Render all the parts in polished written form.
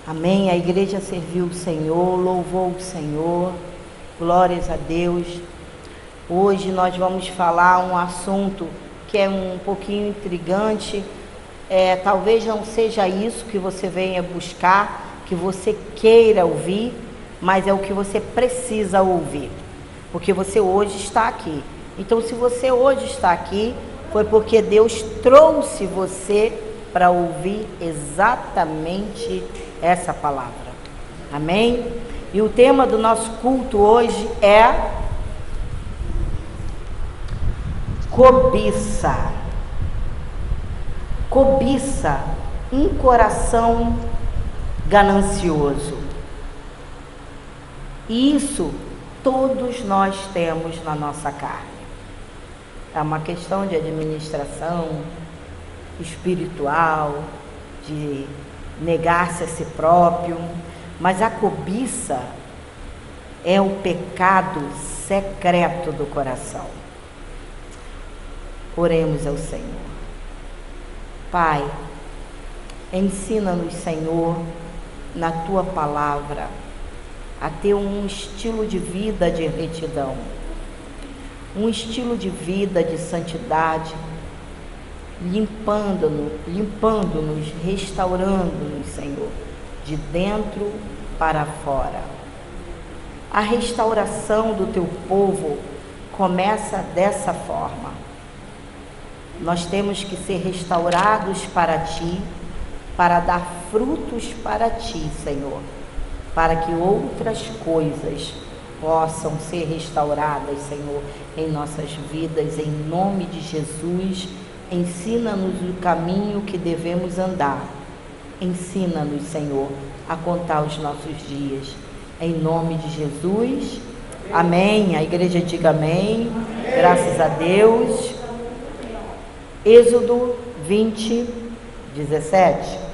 Amém. A igreja serviu o Senhor, louvou o Senhor, glórias a Deus. Hoje nós vamos falar um assunto que é um pouquinho intrigante. Talvez não seja isso que você venha buscar, que você queira ouvir, mas é o que você precisa ouvir, porque você hoje está aqui. Então, se você hoje está aqui, foi porque Deus trouxe você para ouvir exatamente essa palavra. Amém? E o tema do nosso culto hoje é cobiça. Cobiça, um coração ganancioso. E isso todos nós temos na nossa carne. É uma questão de administração espiritual, de negar-se a si próprio, mas a cobiça é o pecado secreto do coração. Oremos ao Senhor. Pai, ensina-nos, Senhor, na Tua palavra, a ter um estilo de vida de retidão, um estilo de vida de santidade, limpando-nos, restaurando-nos, Senhor, de dentro para fora. A restauração do Teu povo começa dessa forma. Nós temos que ser restaurados para Ti, para dar frutos para Ti, Senhor, para que outras coisas possam ser restauradas, Senhor, em nossas vidas, em nome de Jesus. Ensina-nos o caminho que devemos andar. Ensina-nos, Senhor, a contar os nossos dias. Em nome de Jesus. Amém. A igreja diga amém. Graças a Deus. Êxodo 20, 17.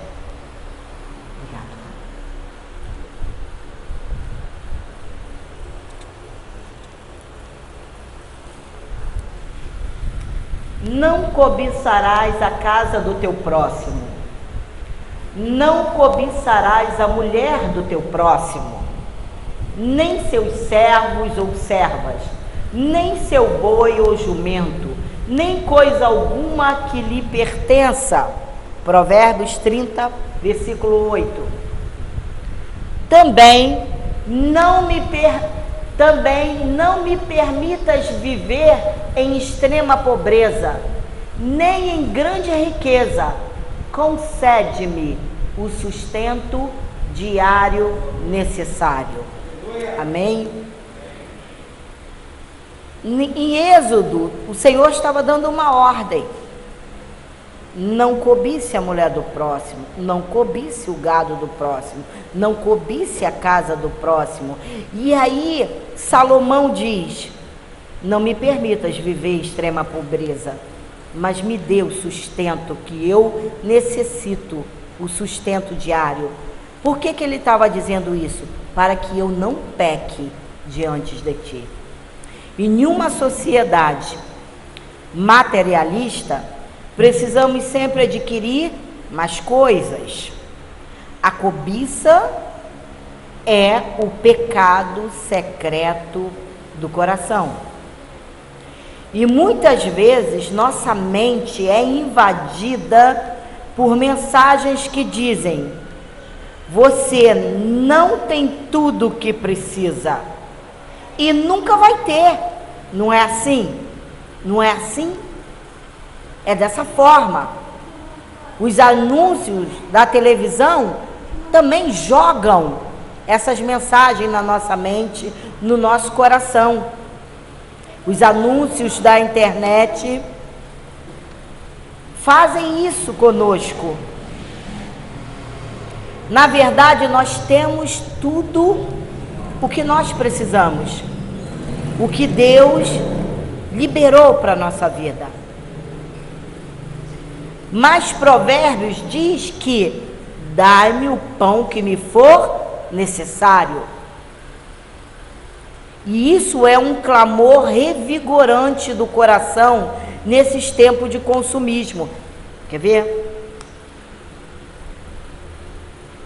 Não cobiçarás a casa do teu próximo, não cobiçarás a mulher do teu próximo, nem seus servos ou servas, nem seu boi ou jumento, nem coisa alguma que lhe pertença. Provérbios 30, versículo 8. Também não me permitas viver em extrema pobreza, nem em grande riqueza. Concede-me o sustento diário necessário. Amém? Em Êxodo, o Senhor estava dando uma ordem. Não cobice a mulher do próximo, não cobice o gado do próximo, não cobice a casa do próximo. E aí Salomão diz: não me permitas viver extrema pobreza, mas me dê o sustento que eu necessito, o sustento diário. Por que ele estava dizendo isso? Para que eu não peque diante de ti. E em uma sociedade materialista, precisamos sempre adquirir mais coisas. A cobiça é o pecado secreto do coração. E muitas vezes nossa mente é invadida por mensagens que dizem: você não tem tudo o que precisa e nunca vai ter. Não é assim? Não é assim? É dessa forma. Os anúncios da televisão também jogam essas mensagens na nossa mente, no nosso coração. Os anúncios da internet fazem isso conosco. Na verdade, nós temos tudo o que nós precisamos, o que Deus liberou para a nossa vida. Mas Provérbios diz que dai-me o pão que me for necessário. E isso é um clamor revigorante do coração nesses tempos de consumismo. Quer ver?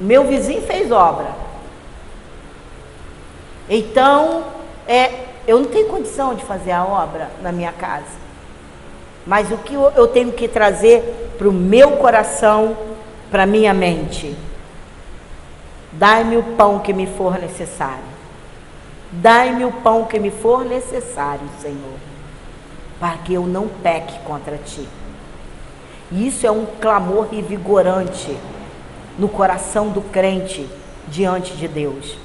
Meu vizinho fez obra. Então, eu não tenho condição de fazer a obra na minha casa. Mas o que eu tenho que trazer para o meu coração, para a minha mente? Dai-me o pão que me for necessário. Dai-me o pão que me for necessário, Senhor, para que eu não peque contra Ti. Isso é um clamor revigorante no coração do crente diante de Deus.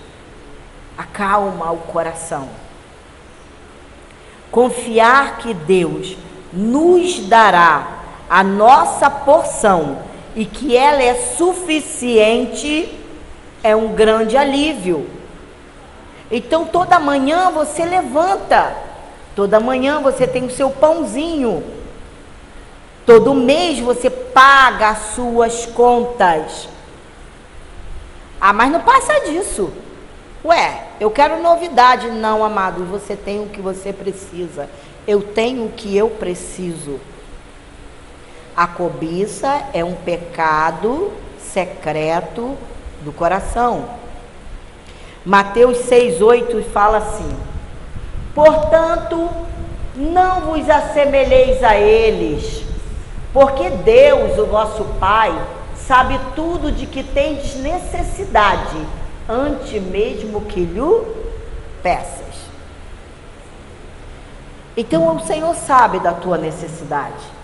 Acalma o coração. Confiar que Deus nos dará a nossa porção e que ela é suficiente é um grande alívio. Então toda manhã você levanta, toda manhã você tem o seu pãozinho, todo mês você paga as suas contas. Ah, mas não passa disso. Ué, eu quero novidade. Não, amado, você tem o que você precisa. Eu tenho o que eu preciso. A cobiça é um pecado secreto do coração. Mateus 6,8 fala assim: portanto, não vos assemelheis a eles, porque Deus, o vosso Pai, sabe tudo de que tendes necessidade, antes mesmo que lhe peças. Então o Senhor sabe da tua necessidade.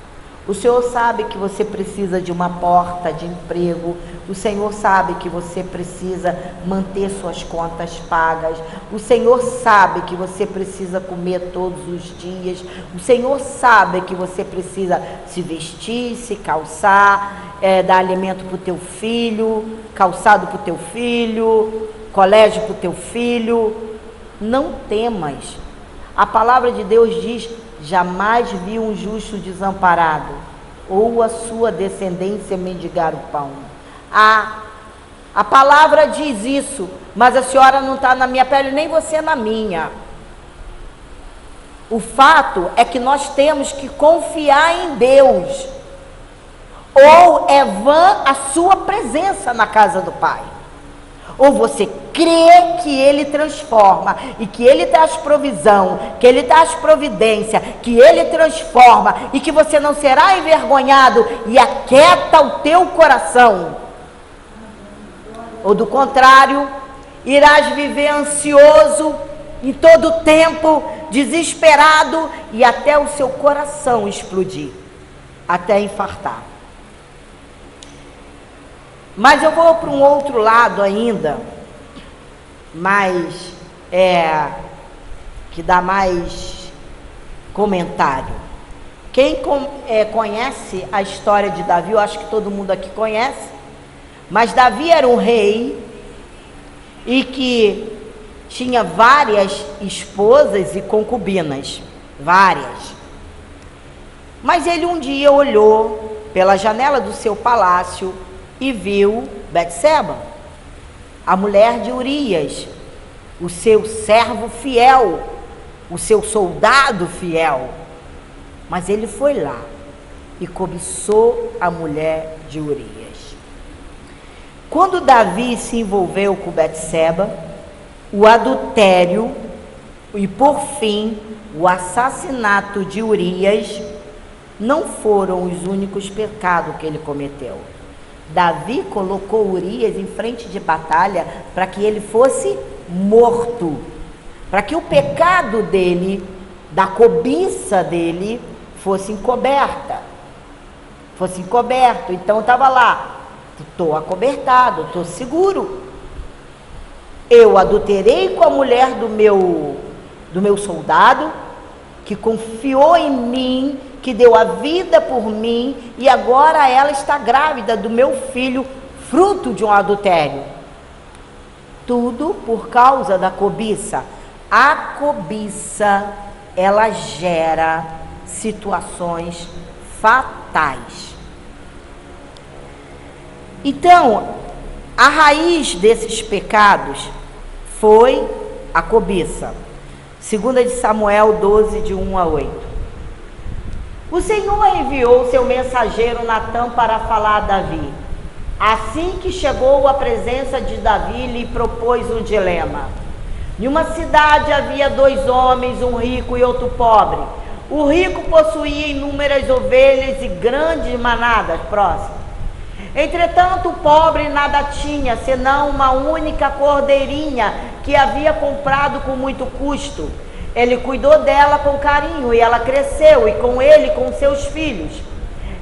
O Senhor sabe que você precisa de uma porta de emprego. O Senhor sabe que você precisa manter suas contas pagas. O Senhor sabe que você precisa comer todos os dias. O Senhor sabe que você precisa se vestir, se calçar, dar alimento para o teu filho, calçado para o teu filho, colégio para o teu filho. Não temas. A palavra de Deus diz: jamais vi um justo desamparado, ou a sua descendência mendigar o pão. A palavra diz isso, mas a senhora não está na minha pele, nem você na minha. O fato é que nós temos que confiar em Deus, ou é vã a sua presença na casa do Pai. Ou você crê que Ele transforma, e que Ele traz provisão, que Ele traz providência, que Ele transforma, e que você não será envergonhado, e aquieta o teu coração. Ou do contrário, irás viver ansioso, em todo tempo, desesperado, e até o seu coração explodir, até infartar. Mas eu vou para um outro lado ainda, mas que dá mais comentário. Quem conhece a história de Davi, eu acho que todo mundo aqui conhece, mas Davi era um rei e que tinha várias esposas e concubinas, várias. Mas ele um dia olhou pela janela do seu palácio e viu Betseba, a mulher de Urias, o seu servo fiel, o seu soldado fiel. Mas ele foi lá e cobiçou a mulher de Urias. Quando Davi se envolveu com Betseba, o adultério e, por fim, o assassinato de Urias não foram os únicos pecados que ele cometeu. Davi colocou Urias em frente de batalha para que ele fosse morto, para que o pecado dele, da cobiça dele, fosse encoberto. Então estava lá: estou acobertado, estou seguro. Eu adulterei com a mulher do meu soldado, que confiou em mim, que deu a vida por mim, e agora ela está grávida do meu filho, fruto de um adultério. Tudo por causa da cobiça. A cobiça, ela gera situações fatais. Então, a raiz desses pecados foi a cobiça. 2 Samuel 12, de 1 a 8. O Senhor enviou seu mensageiro Natã para falar a Davi: Assim que chegou à presença de Davi, lhe propôs um dilema. Em uma cidade havia 2 homens, um rico e outro pobre. O rico possuía inúmeras ovelhas e grandes manadas próximas. Entretanto, o pobre nada tinha, senão uma única cordeirinha que havia comprado com muito custo. Ele cuidou dela com carinho e ela cresceu, e com ele com seus filhos.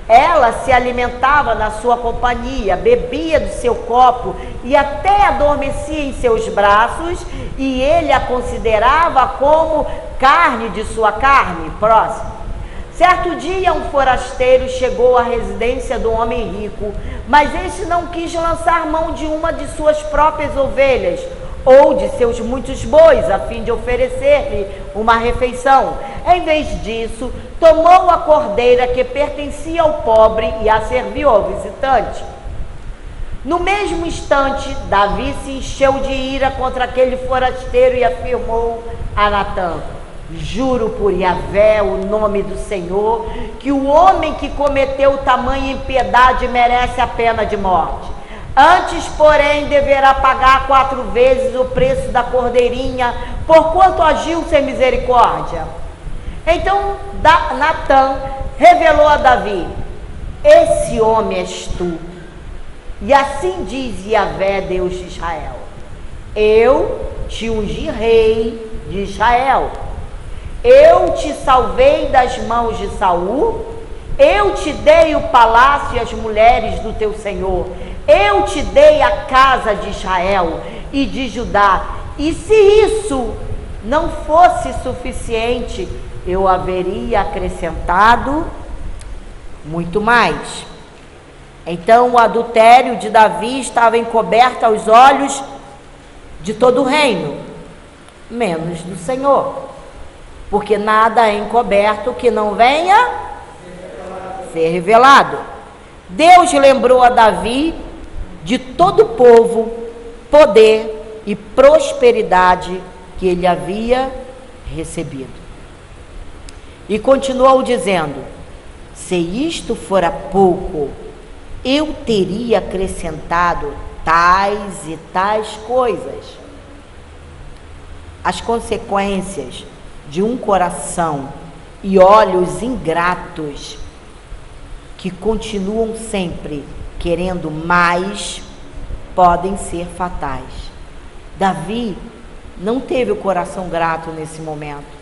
Ela se alimentava na sua companhia, bebia do seu copo e até adormecia em seus braços, e ele a considerava como carne de sua carne. Próximo. Certo dia, um forasteiro chegou à residência do homem rico, mas este não quis lançar mão de uma de suas próprias ovelhas ou de seus muitos bois, a fim de oferecer-lhe uma refeição. Em vez disso, tomou a cordeira que pertencia ao pobre e a serviu ao visitante. No mesmo instante, Davi se encheu de ira contra aquele forasteiro e afirmou a Natã: juro por Yahvé, o nome do Senhor, que o homem que cometeu tamanha impiedade merece a pena de morte. Antes, porém, deverá pagar 4 vezes o preço da cordeirinha, porquanto agiu sem misericórdia. Então Natã revelou a Davi: esse homem és tu. E assim diz Yahvé, Deus de Israel: eu te ungi rei de Israel. Eu te salvei das mãos de Saul. Eu te dei o palácio e as mulheres do teu senhor. Eu te dei a casa de Israel e de Judá. E se isso não fosse suficiente, eu haveria acrescentado muito mais. Então o adultério de Davi estava encoberto aos olhos de todo o reino, menos do Senhor, porque nada é encoberto que não venha ser revelado. Deus lembrou a Davi de todo o povo, poder e prosperidade que ele havia recebido. E continuou dizendo: se isto fora pouco, eu teria acrescentado tais e tais coisas. As consequências de um coração e olhos ingratos que continuam sempre querendo mais podem ser fatais. Davi não teve o coração grato nesse momento.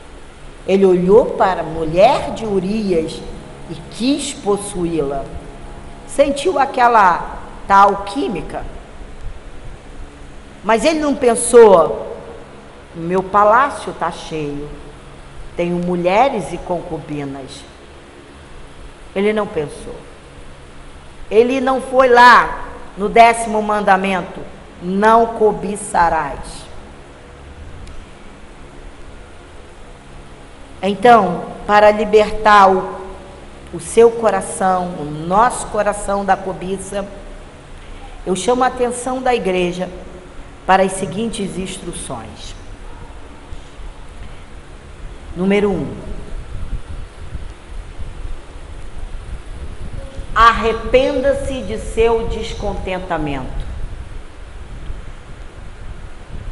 Ele olhou para a mulher de Urias e quis possuí-la. Sentiu aquela tal química, mas ele não pensou: meu palácio está cheio, tenho mulheres e concubinas. Ele não pensou. Ele não foi lá no 10º mandamento: não cobiçarás. Então, para libertar o seu coração, o nosso coração da cobiça, eu chamo a atenção da igreja para as seguintes instruções. Número 1. Arrependa-se de seu descontentamento.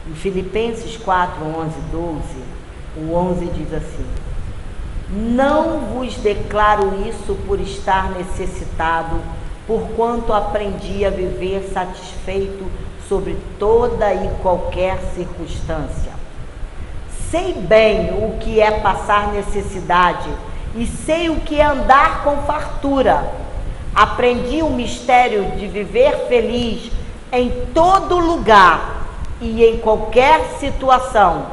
Em Filipenses 4, 11, 12, o 11 diz assim: não vos declaro isso por estar necessitado, porquanto aprendi a viver satisfeito sobre toda e qualquer circunstância. Sei bem o que é passar necessidade e sei o que é andar com fartura. Aprendi o mistério de viver feliz em todo lugar e em qualquer situação,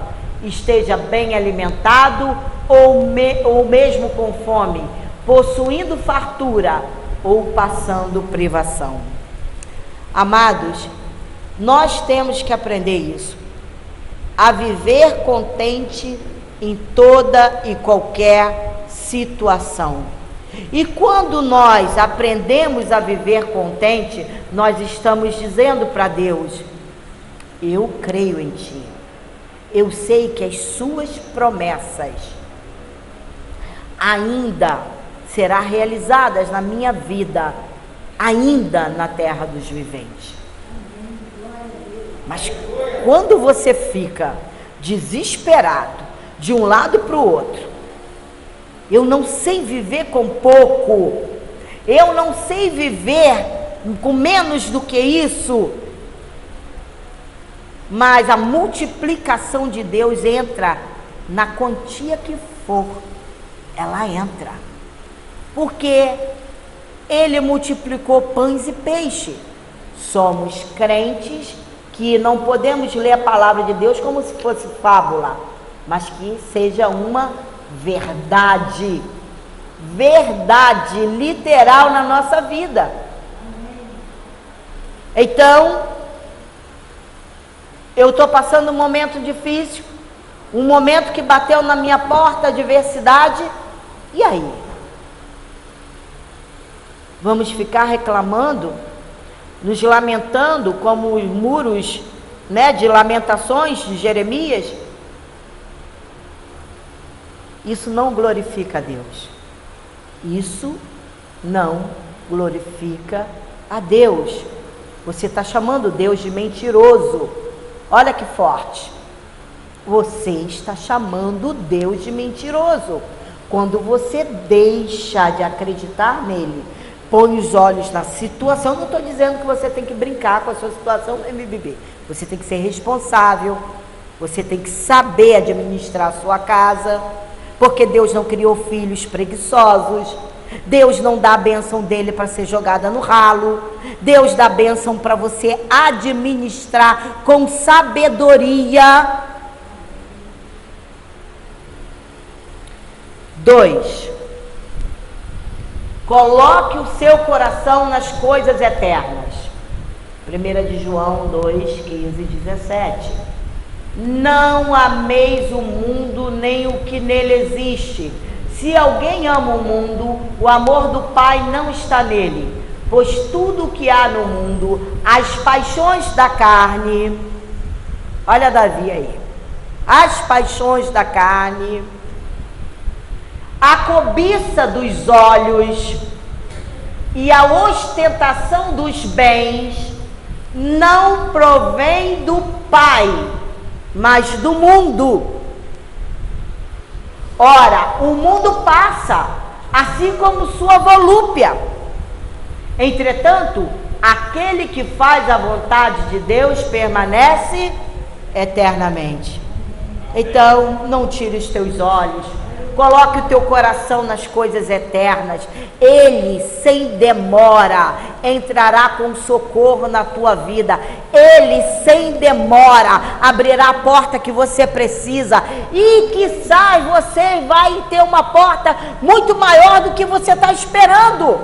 esteja bem alimentado ou mesmo com fome, possuindo fartura ou passando privação. Amados, nós temos que aprender isso, a viver contente em toda e qualquer situação. E quando nós aprendemos a viver contente, nós estamos dizendo para Deus: eu creio em Ti. Eu sei que as Suas promessas ainda serão realizadas na minha vida. ainda na terra dos viventes. Mas quando você fica desesperado de um lado para o outro, eu não sei viver com pouco, eu não sei viver com menos do que isso, mas a multiplicação de Deus entra na quantia que for, ela entra, porque Ele multiplicou pães e peixe. Somos crentes que não podemos ler a palavra de Deus como se fosse fábula, mas que seja uma verdade, verdade literal na nossa vida. Então, eu estou passando um momento difícil, um momento que bateu na minha porta a adversidade, e aí? Vamos ficar reclamando, nos lamentando como os muros, de lamentações de Jeremias? Isso não glorifica a Deus. Isso não glorifica a Deus. Você está chamando Deus de mentiroso. Olha que forte. Você está chamando Deus de mentiroso. Quando você deixa de acreditar nele, põe os olhos na situação. Não estou dizendo que você tem que brincar com a sua situação, MBB. Você tem que ser responsável. Você tem que saber administrar a sua casa. Porque Deus não criou filhos preguiçosos. Deus não dá a bênção dele para ser jogada no ralo. Deus dá a bênção para você administrar com sabedoria. 2. Coloque o seu coração nas coisas eternas. 1 de João 2, 15 e 17. Não ameis o mundo nem o que nele existe. Se alguém ama o mundo, o amor do Pai não está nele. Pois tudo o que há no mundo, as paixões da carne, olha Davi aí, as paixões da carne, a cobiça dos olhos e a ostentação dos bens, não provém do Pai, mas do mundo. Ora, o mundo passa, assim como sua volúpia. Entretanto, aquele que faz a vontade de Deus permanece eternamente. Então, não tire os teus olhos, coloque o teu coração nas coisas eternas. Ele, sem demora, entrará com socorro na tua vida. Ele, sem demora, abrirá a porta que você precisa. E quiçá você vai ter uma porta muito maior do que você está esperando.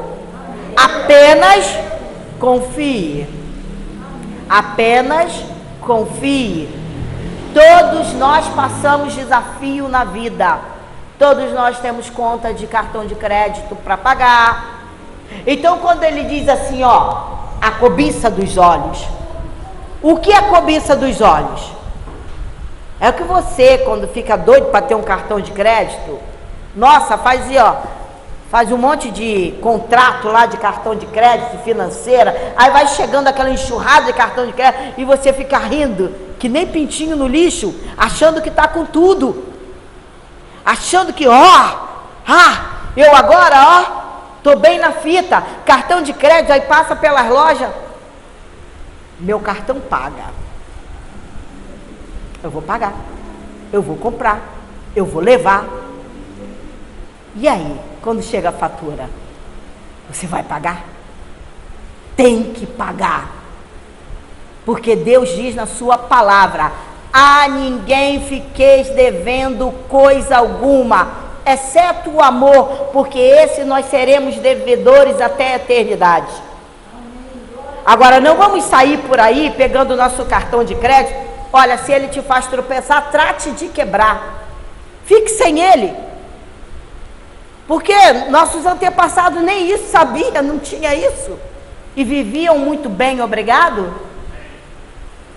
Apenas confie. Apenas confie. Todos nós passamos desafio na vida. Todos nós temos conta de cartão de crédito para pagar. Então, quando ele diz assim, a cobiça dos olhos. O que é a cobiça dos olhos? É o que você, quando fica doido para ter um cartão de crédito, nossa, faz um monte de contrato lá de cartão de crédito, financeira, aí vai chegando aquela enxurrada de cartão de crédito e você fica rindo, que nem pintinho no lixo, achando que está com tudo. Achando que, eu agora, tô bem na fita, cartão de crédito, aí passa pelas lojas, meu cartão paga. Eu vou pagar, eu vou comprar, eu vou levar. E aí, quando chega a fatura, você vai pagar? Tem que pagar. Porque Deus diz na sua palavra: a ninguém fiqueis devendo coisa alguma, exceto o amor, porque esse nós seremos devedores até a eternidade. Agora, não vamos sair por aí pegando o nosso cartão de crédito. Olha, se ele te faz tropeçar, trate de quebrar. Fique sem ele. Porque nossos antepassados nem isso sabiam, não tinha isso. E viviam muito bem, obrigado.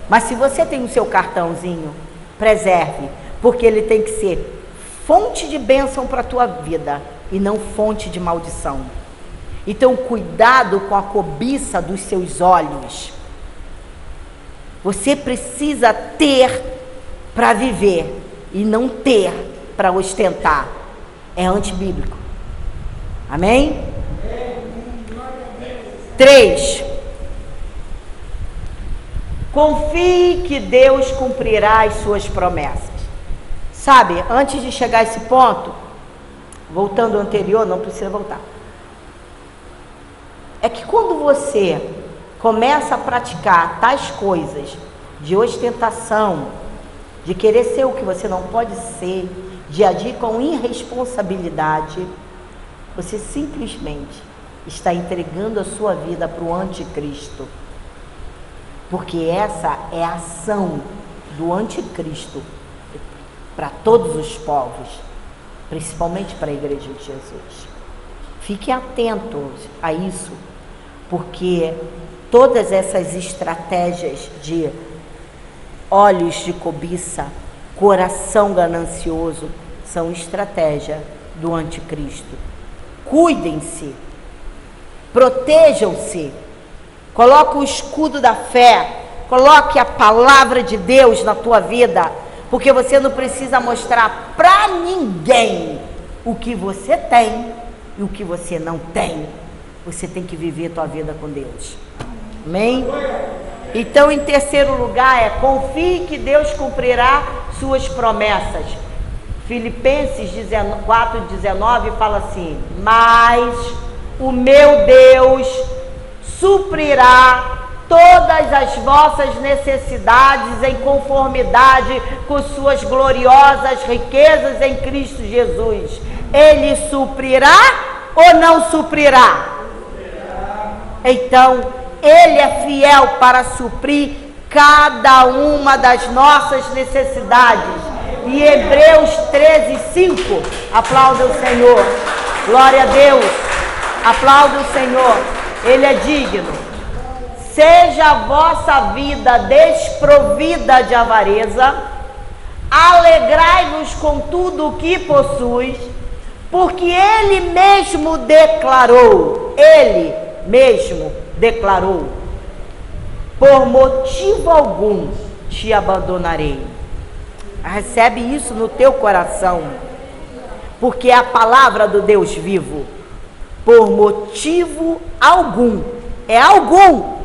Mas se você tem o seu cartãozinho, preserve, porque ele tem que ser fonte de bênção para a tua vida e não fonte de maldição. Então, cuidado com a cobiça dos seus olhos. Você precisa ter para viver e não ter para ostentar. É antibíblico. Amém? 3. Confie que Deus cumprirá as suas promessas. Sabe, antes de chegar a esse ponto, voltando ao anterior, não precisa voltar. É que quando você começa a praticar tais coisas de ostentação, de querer ser o que você não pode ser, de agir com irresponsabilidade, você simplesmente está entregando a sua vida para o anticristo. Porque essa é a ação do anticristo para todos os povos, principalmente para a igreja de Jesus. Fiquem atentos a isso, porque todas essas estratégias de olhos de cobiça, coração ganancioso, são estratégia do anticristo. Cuidem-se, protejam-se, coloque o escudo da fé, coloque a palavra de Deus na tua vida, porque você não precisa mostrar para ninguém o que você tem e o que você não tem. Você tem que viver a tua vida com Deus. Amém? Então, em terceiro lugar, confie que Deus cumprirá suas promessas. Filipenses 4:19 fala assim: mas o meu Deus suprirá todas as vossas necessidades em conformidade com suas gloriosas riquezas em Cristo Jesus. Ele suprirá ou não suprirá? Então, Ele é fiel para suprir cada uma das nossas necessidades. E Hebreus 13:5, aplauda o Senhor, glória a Deus, aplauda o Senhor, Ele é digno. Seja a vossa vida desprovida de avareza, alegrai-vos com tudo o que possuis, porque Ele mesmo declarou, por motivo algum te abandonarei. Recebe isso no teu coração, porque é a palavra do Deus vivo. Por motivo algum, é algum,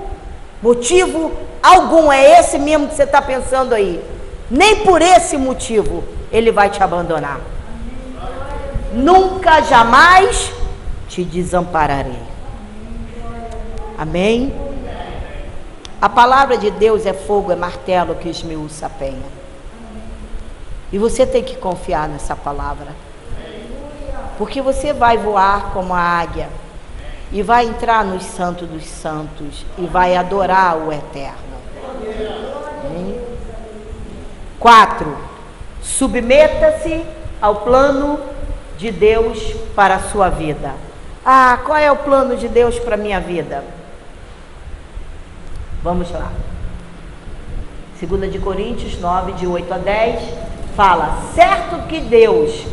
motivo algum, é esse mesmo que você está pensando aí. Nem por esse motivo Ele vai te abandonar. Nunca, jamais te desampararei. Amém? A palavra de Deus é fogo, é martelo que esmiuça a penha. E você tem que confiar nessa palavra. Porque você vai voar como a águia e vai entrar nos santos dos santos e vai adorar o Eterno. Amém? 4. Submeta-se ao plano de Deus para a sua vida. Ah, qual é o plano de Deus para a minha vida? Vamos lá. 2 Coríntios 9, de 8 a 10, fala: certo que Deus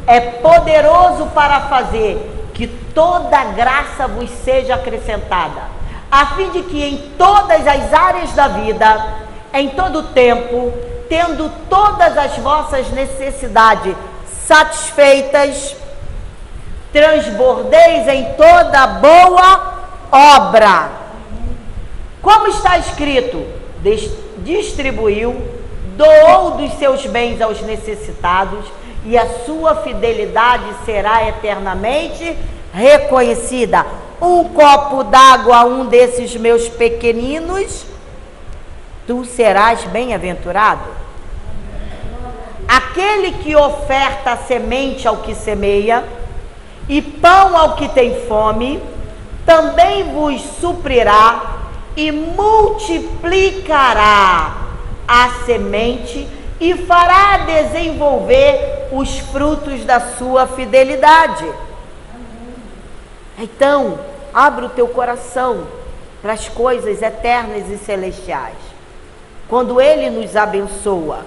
é poderoso para fazer que toda graça vos seja acrescentada, a fim de que em todas as áreas da vida, em todo tempo, tendo todas as vossas necessidades satisfeitas, transbordeis em toda boa obra. Como está escrito, distribuiu, doou dos seus bens aos necessitados, e a sua fidelidade será eternamente reconhecida. Um copo d'água a um desses meus pequeninos, tu serás bem-aventurado. Aquele que oferta semente ao que semeia e pão ao que tem fome, também vos suprirá e multiplicará a semente e fará desenvolver os frutos da sua fidelidade. Então, abre o teu coração para as coisas eternas e celestiais. Quando Ele nos abençoa,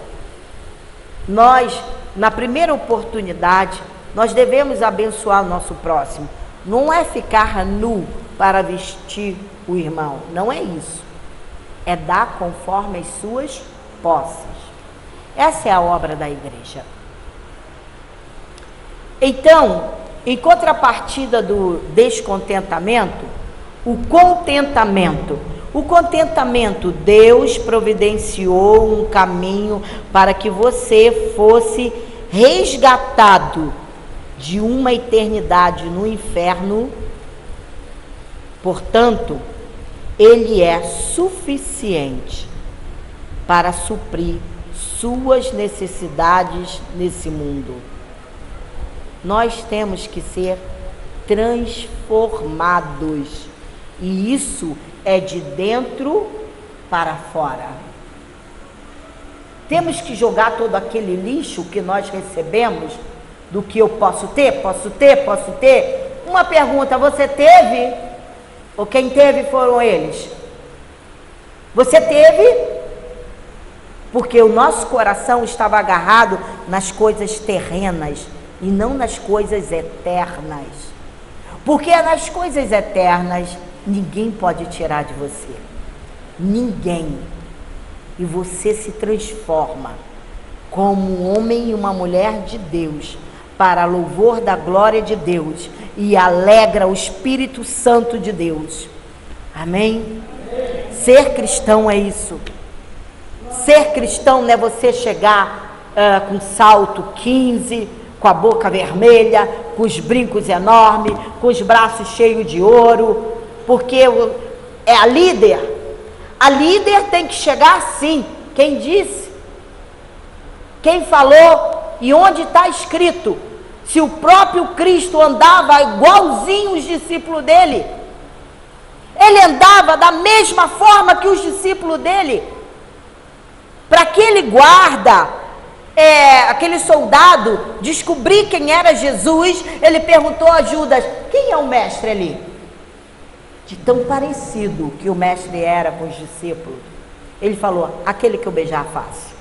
nós, na primeira oportunidade, nós devemos abençoar o nosso próximo, não é ficar nu para vestir o irmão, não é isso. É dar conforme as suas posses. Essa é a obra da igreja. Então, em contrapartida do descontentamento, o contentamento, Deus providenciou um caminho para que você fosse resgatado de uma eternidade no inferno. Portanto, Ele é suficiente para suprir suas necessidades nesse mundo. Nós temos que ser transformados, e isso é de dentro para fora. Temos que jogar todo aquele lixo que nós recebemos, do que eu posso ter. Uma pergunta: você teve? Ou quem teve foram eles? Você teve? Porque o nosso coração estava agarrado nas coisas terrenas e não nas coisas eternas. Porque nas coisas eternas ninguém pode tirar de você. Ninguém. E você se transforma como um homem e uma mulher de Deus, para louvor da glória de Deus, e alegra o Espírito Santo de Deus. Amém? Ser cristão é isso. Ser cristão não é você chegar com salto 15, com a boca vermelha, com os brincos enormes, com os braços cheios de ouro, porque é a líder. A líder tem que chegar assim. Quem disse? Quem falou? E onde está escrito? Se o próprio Cristo andava igualzinho os discípulos dele, ele andava da mesma forma que os discípulos dele. Para aquele guarda, aquele soldado, descobrir quem era Jesus, ele perguntou a Judas: quem é o mestre ali? De tão parecido que o mestre era com os discípulos, ele falou: aquele que eu beijar a face.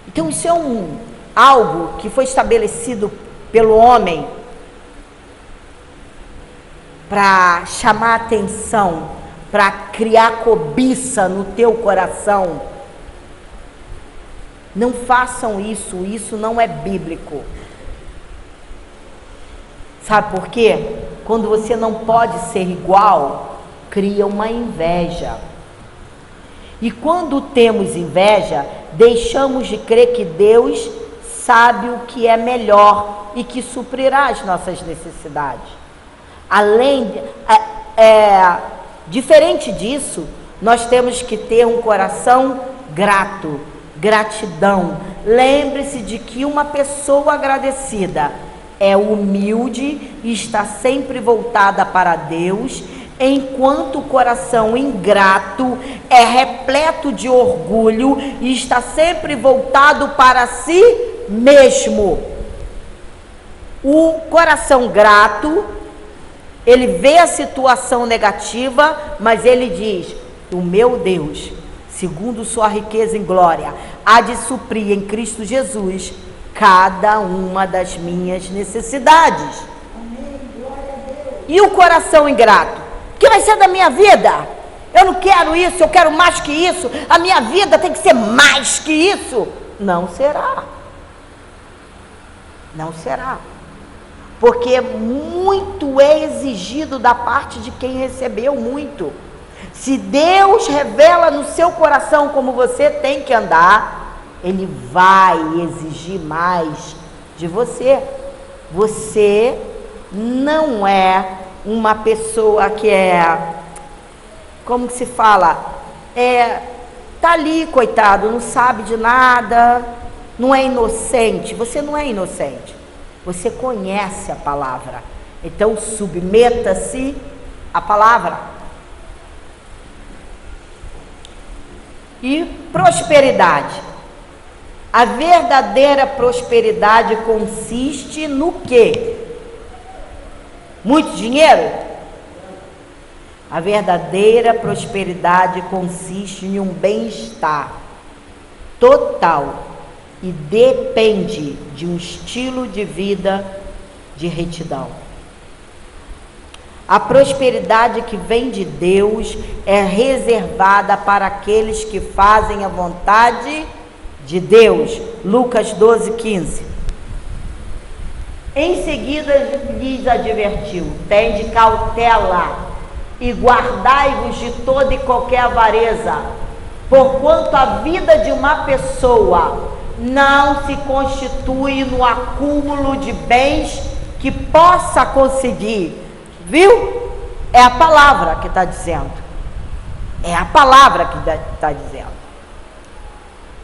Então isso é algo que foi estabelecido pelo homem para chamar atenção, para criar cobiça no teu coração. Não façam isso, isso não é bíblico. Sabe por quê? Quando você não pode ser igual, cria uma inveja. E quando temos inveja, deixamos de crer que Deus sabe o que é melhor e que suprirá as nossas necessidades. Diferente disso, nós temos que ter um coração grato, gratidão. Lembre-se de que uma pessoa agradecida é humilde e está sempre voltada para Deus, enquanto o coração ingrato é repleto de orgulho e está sempre voltado para si mesmo. O coração grato, ele vê a situação negativa, mas ele diz: o meu Deus, segundo sua riqueza em glória, há de suprir em Cristo Jesus cada uma das minhas necessidades. E o coração ingrato: o que vai ser da minha vida? Eu não quero isso, eu quero mais que isso, a minha vida tem que ser mais que isso. Não será. Não será. Porque muito é exigido da parte de quem recebeu muito. Se Deus revela no seu coração como você tem que andar, Ele vai exigir mais de você. Você não é uma pessoa que como que se fala? Tá ali, coitado, não sabe de nada, não é inocente. Você não é inocente. Você conhece a palavra. Então submeta-se à palavra. E prosperidade. A verdadeira prosperidade consiste no quê? Muito dinheiro? A verdadeira prosperidade consiste em um bem-estar total e depende de um estilo de vida de retidão. A prosperidade que vem de Deus é reservada para aqueles que fazem a vontade de Deus. Lucas 12:15. Em seguida lhes advertiu: tende cautela e guardai-vos de toda e qualquer avareza, porquanto a vida de uma pessoa não se constitui no acúmulo de bens que possa conseguir. Viu? É a palavra que está dizendo. É a palavra que está dizendo.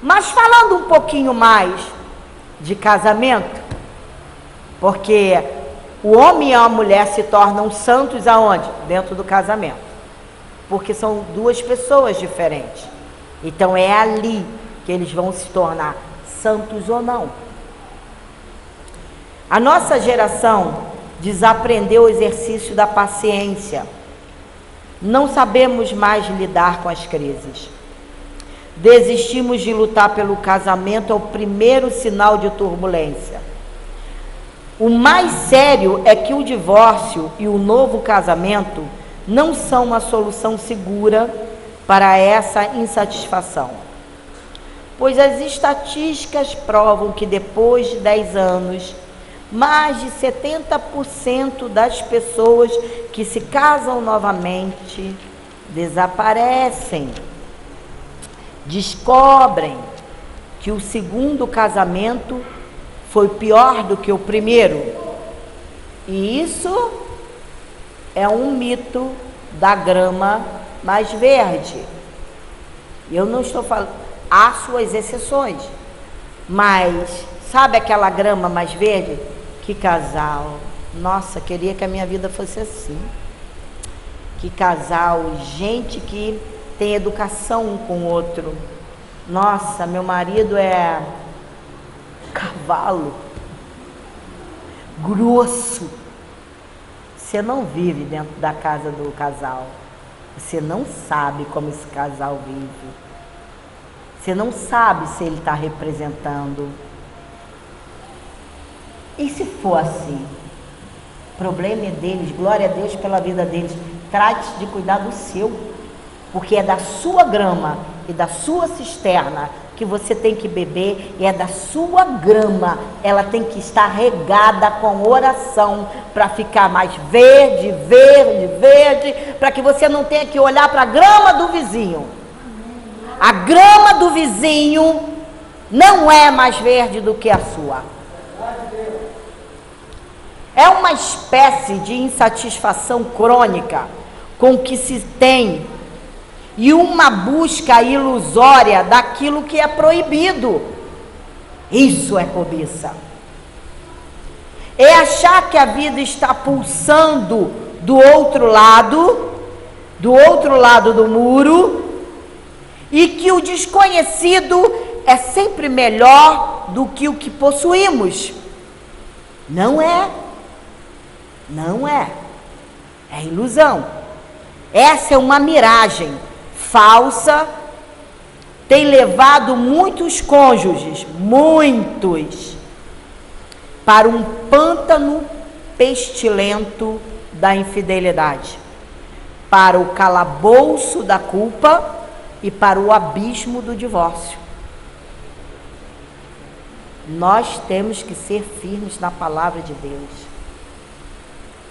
Mas falando um pouquinho mais de casamento, porque o homem e a mulher se tornam santos aonde? Dentro do casamento. Porque são duas pessoas diferentes. Então é ali que eles vão se tornar santos ou não. A nossa geração desaprendeu o exercício da paciência. Não sabemos mais lidar com as crises. Desistimos de lutar pelo casamento ao primeiro sinal de turbulência. O mais sério é que o divórcio e o novo casamento não são uma solução segura para essa insatisfação. Pois as estatísticas provam que depois de 10 anos, mais de 70% das pessoas que se casam novamente desaparecem. Descobrem que o segundo casamento foi pior do que o primeiro. E isso é um mito da grama mais verde. Eu não estou falando, há suas exceções, mas sabe aquela grama mais verde? Que casal, nossa, queria que a minha vida fosse assim. Que casal, gente que tem educação um com o outro. Nossa, meu marido é cavalo, grosso. Você não vive dentro da casa do casal. Você não sabe como esse casal vive. Você não sabe se ele está representando. E se for assim? O problema é deles, glória a Deus pela vida deles. Trate de cuidar do seu, porque é da sua grama e da sua cisterna que você tem que beber, e é da sua grama, ela tem que estar regada com oração, para ficar mais verde, verde, verde, para que você não tenha que olhar para a grama do vizinho. A grama do vizinho não é mais verde do que a sua. É uma espécie de insatisfação crônica com que se tem e uma busca ilusória daquilo que é proibido. Isso é cobiça. É achar que a vida está pulsando do outro lado do muro, e que o desconhecido é sempre melhor do que o que possuímos. Não é. Não é. É ilusão. Essa é uma miragem falsa, tem levado muitos cônjuges, muitos, para um pântano pestilento da infidelidade, para o calabouço da culpa e para o abismo do divórcio. Nós temos que ser firmes na palavra de Deus.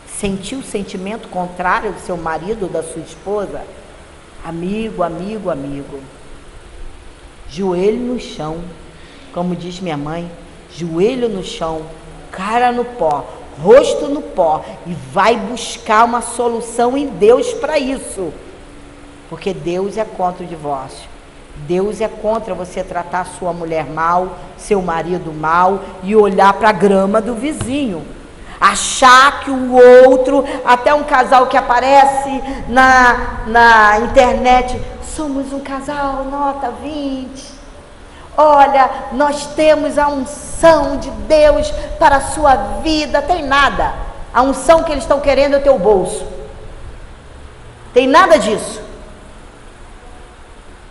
Sentiu o sentimento contrário do seu marido, da sua esposa? Amigo, amigo, amigo. Joelho no chão, como diz minha mãe, joelho no chão, cara no pó, rosto no pó, e vai buscar uma solução em Deus para isso. Porque Deus é contra o divórcio. Deus é contra você tratar sua mulher mal, seu marido mal, e olhar para a grama do vizinho. Achar que o outro, até um casal que aparece na internet, somos um casal nota 20. Olha, nós temos a unção de Deus para a sua vida. Tem nada. A unção que eles estão querendo é o teu bolso. Tem nada disso.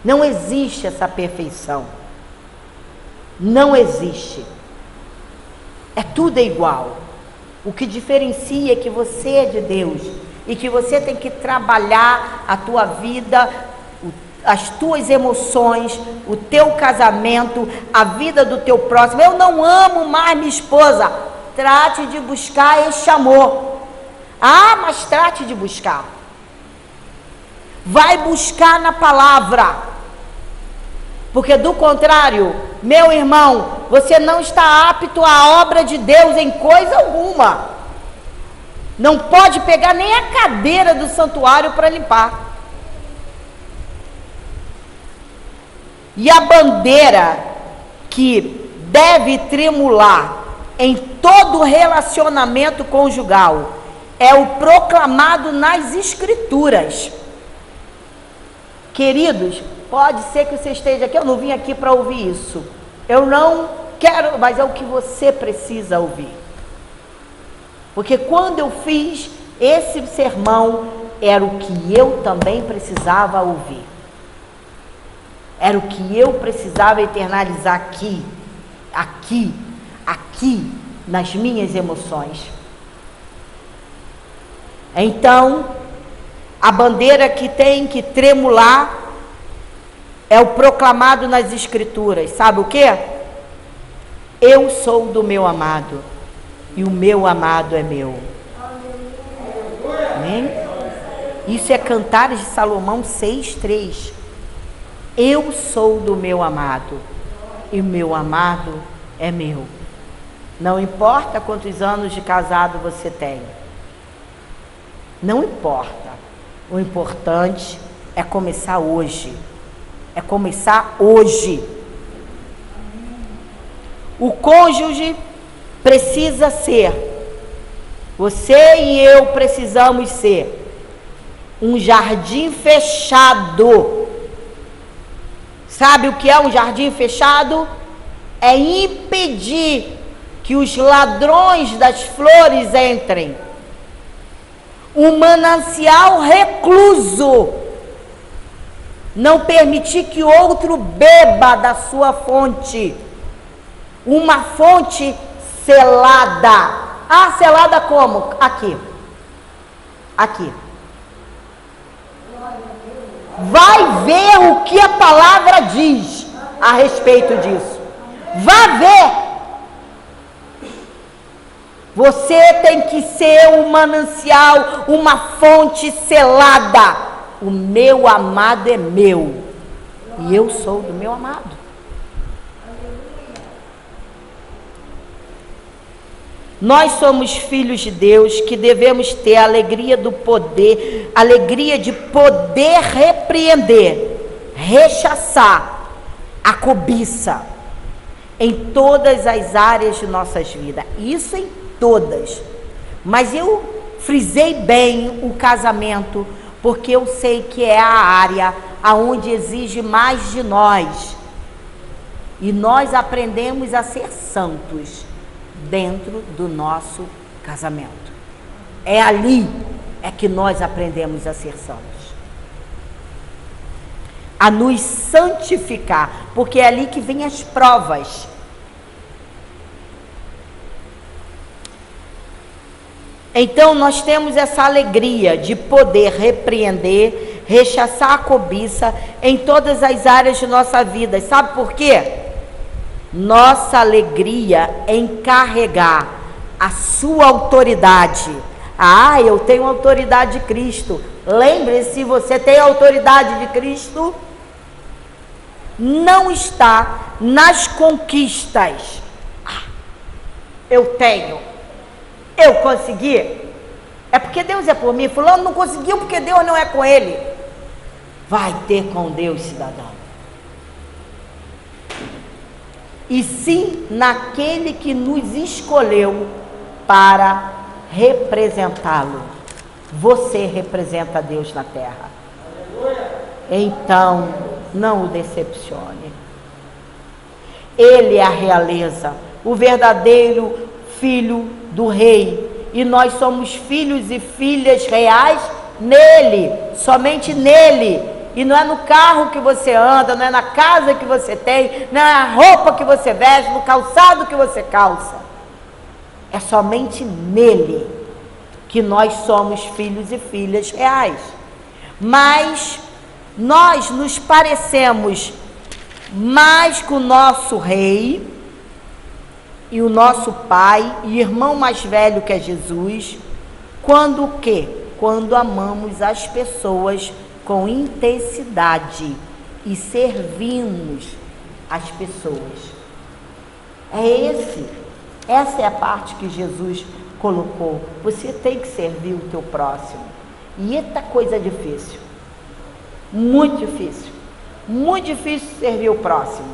Não existe essa perfeição. Não existe. É tudo igual. O que diferencia é que você é de Deus e que você tem que trabalhar a tua vida, as tuas emoções, o teu casamento, a vida do teu próximo. Eu não amo mais minha esposa. Trate de buscar este amor. Ah, mas trate de buscar. Vai buscar na palavra. Porque do contrário, meu irmão, você não está apto à obra de Deus em coisa alguma. Não pode pegar nem a cadeira do santuário para limpar. E a bandeira que deve tremular em todo relacionamento conjugal é o proclamado nas Escrituras. Queridos, pode ser que você esteja aqui, eu não vim aqui para ouvir isso. Eu não quero, mas é o que você precisa ouvir. Porque quando eu fiz esse sermão, era o que eu também precisava ouvir. Era o que eu precisava internalizar aqui, nas minhas emoções. Então, a bandeira que tem que tremular é o proclamado nas Escrituras. Sabe o quê? Eu sou do meu amado e o meu amado é meu. Amém? Isso é Cantares de Salomão 6:3. Eu sou do meu amado e o meu amado é meu. Não importa quantos anos de casado você tem. Não importa. O importante é começar hoje. É começar hoje. O cônjuge precisa ser, você e eu precisamos ser, um jardim fechado. Sabe o que é um jardim fechado? É impedir que os ladrões das flores entrem. Um manancial recluso. Não permitir que outro beba da sua fonte. Uma fonte selada. Ah, selada como? Aqui. Vai ver o que a palavra diz a respeito disso. Vá ver. Você tem que ser um manancial, uma fonte selada. O meu amado é meu e eu sou do meu amado. Nós somos filhos de Deus que devemos ter a alegria do poder, alegria de poder repreender, rechaçar a cobiça em todas as áreas de nossas vidas. Isso em todas. Mas eu frisei bem o casamento, porque eu sei que é a área aonde exige mais de nós. E nós aprendemos a ser santos dentro do nosso casamento. É ali que nós aprendemos a ser santos. A nos santificar, porque é ali que vem as provas. Então nós temos essa alegria de poder repreender, rechaçar a cobiça em todas as áreas de nossa vida. Sabe por quê? Nossa alegria em carregar a sua autoridade. Ah, eu tenho autoridade de Cristo. Lembre-se, você tem a autoridade de Cristo. Não está nas conquistas. Eu tenho. Eu consegui. É porque Deus é por mim. Fulano não conseguiu porque Deus não é com ele. Vai ter com Deus, cidadão. E sim naquele que nos escolheu para representá-lo. Você representa Deus na terra. Então, não o decepcione. Ele é a realeza, o verdadeiro filho do rei. E nós somos filhos e filhas reais nele, somente nele. E não é no carro que você anda, não é na casa que você tem, não é na roupa que você veste, no calçado que você calça. É somente nele que nós somos filhos e filhas reais. Mas nós nos parecemos mais com o nosso rei e o nosso pai e irmão mais velho que é Jesus, quando o quê? Quando amamos as pessoas com intensidade e servimos as pessoas. Essa é a parte que Jesus colocou. Você tem que servir o teu próximo. E eita coisa difícil. Muito difícil. Muito difícil servir o próximo.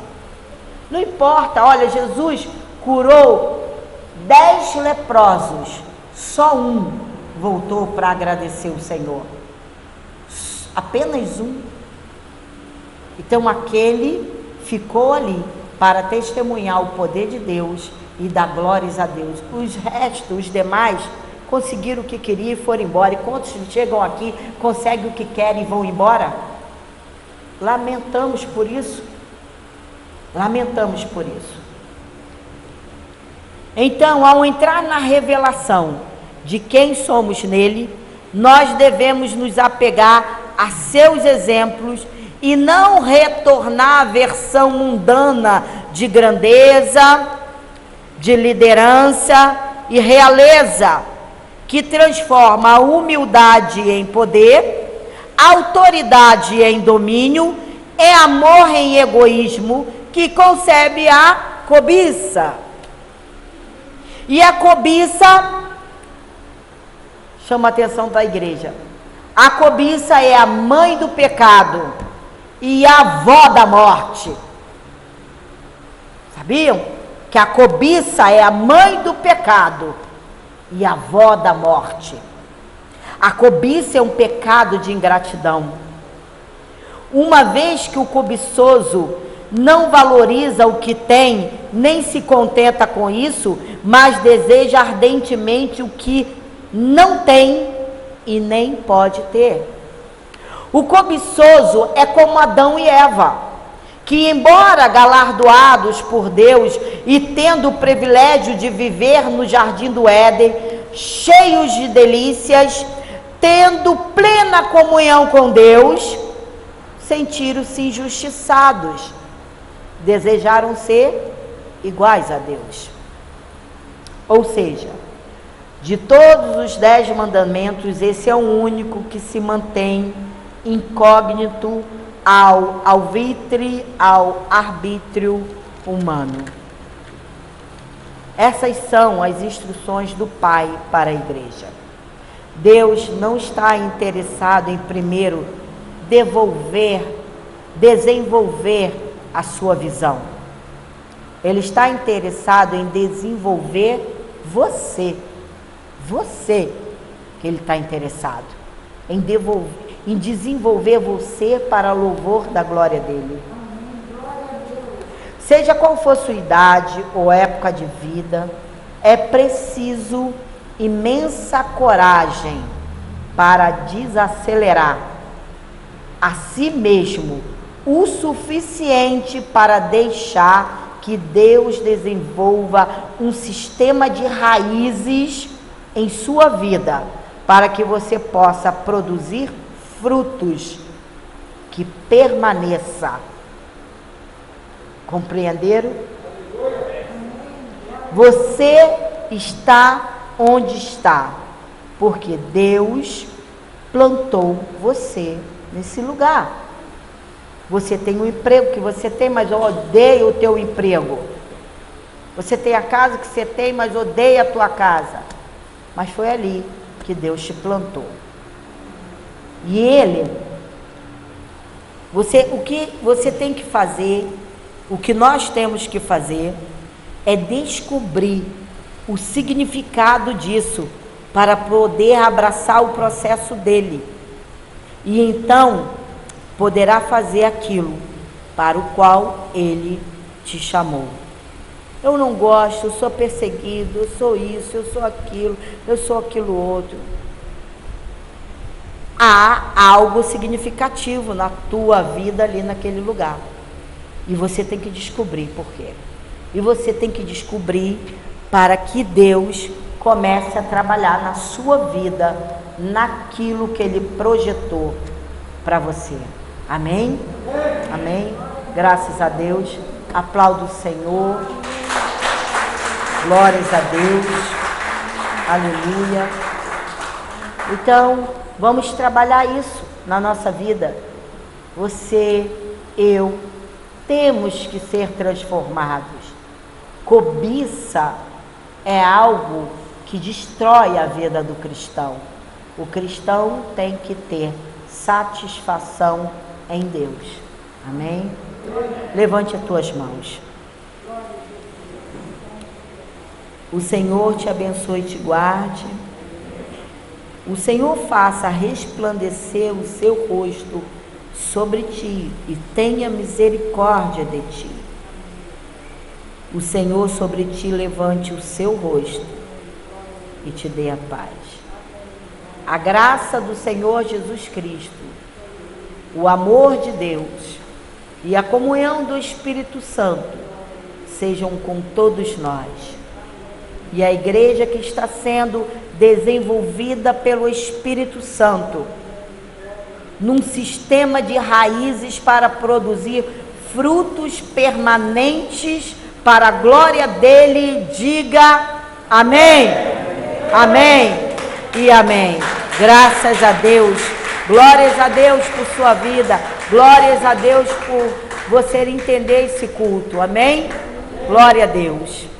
Não importa, olha, Jesus curou 10 leprosos. Só um voltou para agradecer o Senhor. Apenas um. Então aquele ficou ali para testemunhar o poder de Deus e dar glórias a Deus. Os demais conseguiram o que queriam e foram embora. E quando chegam aqui, conseguem o que querem e vão embora? Lamentamos por isso. Lamentamos por isso. Então, ao entrar na revelação de quem somos nele, nós devemos nos apegar a seus exemplos e não retornar à versão mundana de grandeza, de liderança e realeza, que transforma a humildade em poder, a autoridade em domínio, e amor em egoísmo, que concebe a cobiça. E a cobiça chama a atenção da igreja. A cobiça é a mãe do pecado e a avó da morte. Sabiam que a cobiça é a mãe do pecado e a avó da morte? A cobiça é um pecado de ingratidão. Uma vez que o cobiçoso não valoriza o que tem, nem se contenta com isso, mas deseja ardentemente o que não tem e nem pode ter. O cobiçoso é como Adão e Eva, que embora galardoados por Deus e tendo o privilégio de viver no jardim do Éden, cheios de delícias, tendo plena comunhão com Deus, sentiram-se injustiçados, desejaram ser iguais a Deus. Ou seja, de todos os 10 mandamentos, esse é o único que se mantém incógnito ao arbítrio humano. Essas são as instruções do Pai para a igreja. Deus não está interessado em primeiro desenvolver a sua visão. Ele está interessado em desenvolver você. Você que ele está interessado em desenvolver você para louvor da glória dele. Seja qual for sua idade ou época de vida, é preciso imensa coragem para desacelerar a si mesmo o suficiente para deixar que Deus desenvolva um sistema de raízes em sua vida, para que você possa produzir frutos que permaneça. Compreenderam? Você está onde está, porque Deus plantou você nesse lugar. Você tem um emprego que você tem, mas odeia o teu emprego. Você tem a casa que você tem, mas odeia a tua casa. Mas foi ali que Deus te plantou. E o que você tem que fazer, o que nós temos que fazer, é descobrir o significado disso, para poder abraçar o processo dele. E então, poderá fazer aquilo para o qual ele te chamou. Eu não gosto, eu sou perseguido, eu sou isso, eu sou aquilo outro. Há algo significativo na tua vida ali naquele lugar. E você tem que descobrir por quê. E você tem que descobrir para que Deus comece a trabalhar na sua vida, naquilo que Ele projetou para você. Amém? Amém? Graças a Deus. Aplaudo o Senhor. Glórias a Deus. Aleluia. Então, vamos trabalhar isso na nossa vida. Você, eu, temos que ser transformados. Cobiça é algo que destrói a vida do cristão. O cristão tem que ter satisfação em Deus. Amém? Levante as tuas mãos. O Senhor te abençoe e te guarde. O Senhor faça resplandecer o seu rosto sobre ti e tenha misericórdia de ti. O Senhor sobre ti levante o seu rosto e te dê a paz. A graça do Senhor Jesus Cristo, o amor de Deus e a comunhão do Espírito Santo sejam com todos nós. E a igreja que está sendo desenvolvida pelo Espírito Santo, num sistema de raízes para produzir frutos permanentes para a glória dele, diga amém, amém e amém. Graças a Deus, glórias a Deus por sua vida, glórias a Deus por você entender esse culto, amém? Glória a Deus.